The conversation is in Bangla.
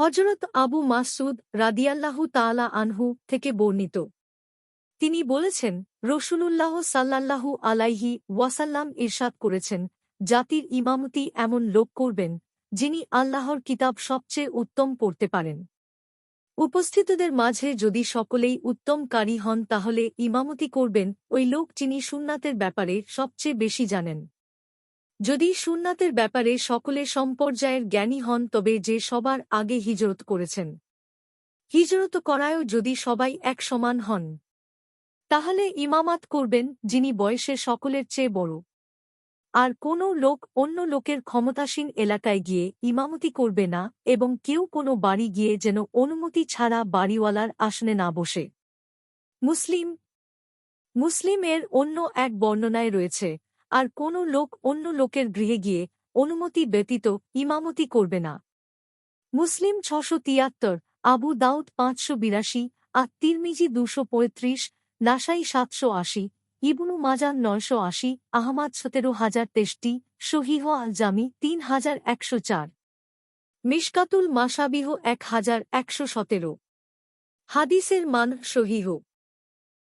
হযরত আবু মাসউদ রাদিয়াল্লাহু তাআলা আনহু থেকে বর্ণিত। তিনি বলেছেন, রাসূলুল্লাহ সাল্লাল্লাহু আলাইহি ওয়াসাল্লাম ইরশাদ করেছেন, জাতির ইমামতি এমন লোক করবেন, যিনি আল্লাহর কিতাব সবচেয়ে উত্তম পড়তে পারেন। উপস্থিতদের মাঝে যদি সকলেই উত্তম কারি হন তাহলে ইমামতি করবেন ওই লোক যিনি সুন্নাতের ব্যাপারে সবচেয়ে বেশি জানেন। যদি সুন্নাতের ব্যাপারে সকলে সম্পর্যায়ের জ্ঞানী হন তবে যে সবার আগে হিজরত করেছেন। হিজরত করায়ও যদি সবাই এক সমান হন, তাহলে ইমামাত করবেন যিনি বয়সে সকলের চেয়ে বড়। আর কোনো লোক অন্য লোকের ক্ষমতাসীন এলাকায় গিয়ে ইমামতি করবে না এবং কেউ কোনো বাড়ি গিয়ে যেন অনুমতি ছাড়া বাড়িওয়ালার আসনে না বসে। মুসলিমের অন্য এক বর্ণনায় রয়েছে, আর কোনো লোক অন্য লোকের গৃহে গিয়ে অনুমতি ব্যতীত ইমামতি করবে না। মুসলিম ৬৭৩, আবু দাউদ ৫৮২, তিরমিজি ২৩৫, নাসাই ৭৮০, ইবনু মাজাহ ৯৮০, আহমাদ ১৭০৬৩, সহিহ আল জামি ৩১০৪, মিশকাতুল মাসাবিহ ১১১৭। হাদিসের মান সহিহ।